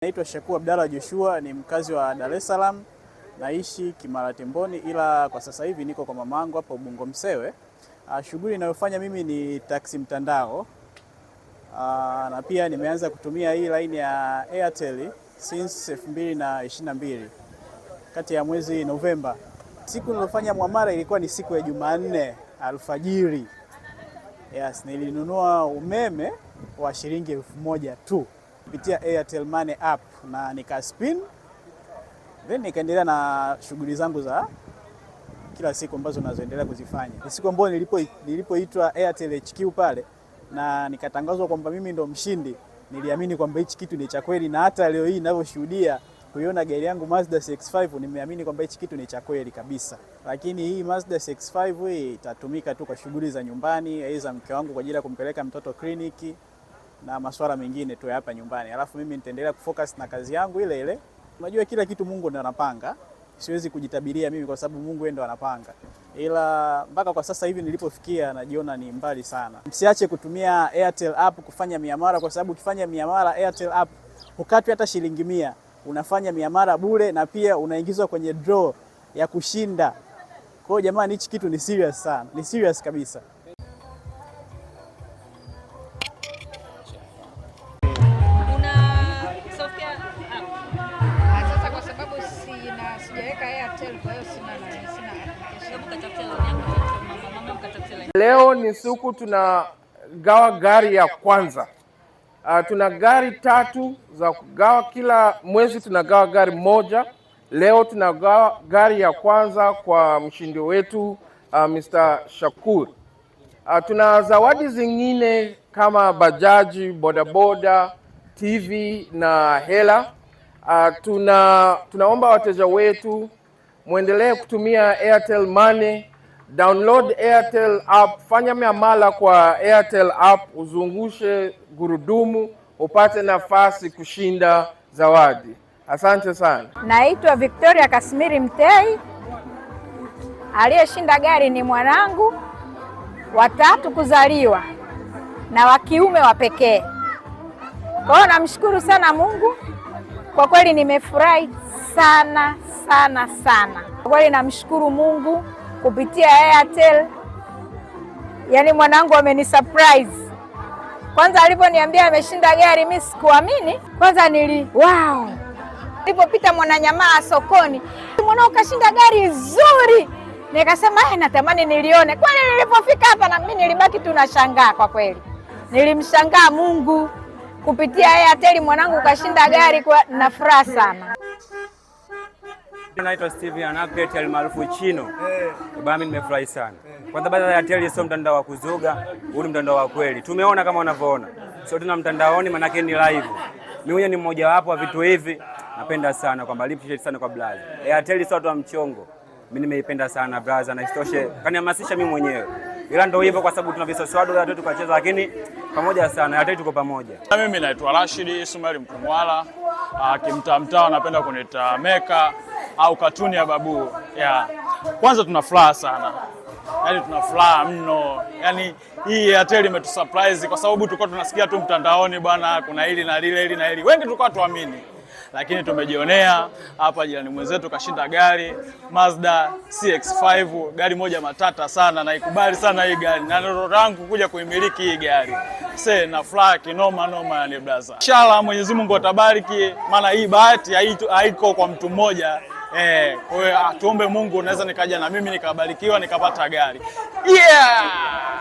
Naitwa Shakur Abdalla Joshua, ni mkazi wa Dar es Salaam, naishi Kimara Temboni, ila kwa sasa hivi niko kwa mamangu hapa Ubungo Msewe. Shughuli ninayofanya mimi ni taksi mtandao, na pia nimeanza kutumia hii line ya Airtel since 2022 kati ya mwezi Novemba. Siku nilofanya muamala ilikuwa ni siku ya Jumanne alfajiri. Yes, nilinunua umeme wa shilingi 1000 tu kupitia Airtel Money app na nikaspin, then nikaendelea na shughuli zangu za kila siku ambazo nazoendelea kuzifanya. Ni siku ambayo nilipoitwa Airtel HQ pale na nikatangazwa kwamba mimi ndo mshindi, niliamini kwamba hichi kitu ni cha kweli, na hata leo hii ninavyoshuhudia kuiona gari yangu Mazda CX-5 nimeamini kwamba hichi kitu ni cha kweli kabisa. Lakini hii Mazda CX-5 hii itatumika tu kwa shughuli za nyumbani, aidha mke wangu kwa ajili ya kumpeleka mtoto kliniki na masuala mengine tu hapa nyumbani. Alafu mimi nitaendelea kufocus na kazi yangu ile ile. Unajua kila kitu Mungu ndo anapanga. Siwezi kujitabiria mimi kwa sababu Mungu yeye ndo anapanga. Ila mpaka kwa sasa hivi nilipofikia najiona ni mbali sana. Msiache kutumia Airtel app kufanya miamala, kwa sababu ukifanya miamala Airtel app hukatwi hata shilingi 100. Unafanya miamala bure na pia unaingizwa kwenye draw ya kushinda. Kwa hiyo jamani, hichi kitu ni serious sana. Ni serious kabisa. Leo ni siku tunagawa gari ya kwanza. Tuna gari 3 za kugawa, kila mwezi tunagawa gari moja. Leo tunagawa gari ya kwanza kwa mshindi wetu Mr. Shakur. Tuna zawadi zingine kama bajaji, bodaboda, TV na hela. Tunaomba wateja wetu muendelee kutumia Airtel Money. Download Airtel app, fanya miamala kwa Airtel app, uzungushe gurudumu upate nafasi kushinda zawadi. Asante sana. Naitwa Victoria Kasmiri Mtei. Aliyeshinda gari ni mwanangu wa 3 kuzaliwa na wa kiume wa pekee. Kwa hiyo namshukuru sana Mungu. Kwa kweli nimefurahi sana sana sana. Kwa kweli namshukuru Mungu kupitia Airtel. Yaani mwanangu amenisurprise. Kwanza aliponiambia ameshinda gari mimi sikuamini. Kwanza wow. Nilipopita Mwananyamala sokoni, mwanao kashinda gari nzuri. Nikasema natamani nilione. Kwani nilipofika hapa na mimi nilibaki tunashangaa kwa kweli. Nilimshangaa Mungu kupitia Airtel mwanangu kashinda gari, kwa na furaha sana. Naitwa Steve Anaclet almaarufu Chino. Baba mimi nimefurahi sana. Kwanza baada ya Airtel sio mtandao wa kuzuga, huu ni mtandao wa kweli. Tumeona kama unavyoona. Sio tuna mtandaoni, maana yake ni live. Mimi mwenyewe ni mmoja wapo wa vitu hivi. Napenda sana kwamba appreciate sana kwa brother. Airtel sio watu wa mchongo. Mimi nimeipenda sana brother, na istoshe kanihamasisha mimi mwenyewe. Ila ndio hivyo kwa sababu tuna visoswado watu tukacheza, lakini pamoja sana. Airtel tuko pamoja. Mimi naitwa Rashid Ismail Mkumwala. Kimtaa napenda kuniita Meka au katuni ya babu. Kwanza tuna furaha sana. Yaani tuna furaha mno. Yaani hii Airtel imetusurprise kwa sababu tulikuwa tunasikia tu mtandaoni bwana kuna hili na lile, hili na hili. Wengi tulikuwa tuamini. Lakini tumejionea hapa jirani mwenzetu kashinda gari Mazda CX-5, gari moja matata sana, na ikubali sana hii gari. Na ndoto yangu kuja kuimiliki hii gari. Na furaha kinoma noma ni brother. Inshallah Mwenyezi Mungu atabariki, maana hii bahati haiko kwa mtu mmoja. Kwa hiyo tuombe Mungu, naweza nikaja na mimi nikabarikiwa nikapata gari.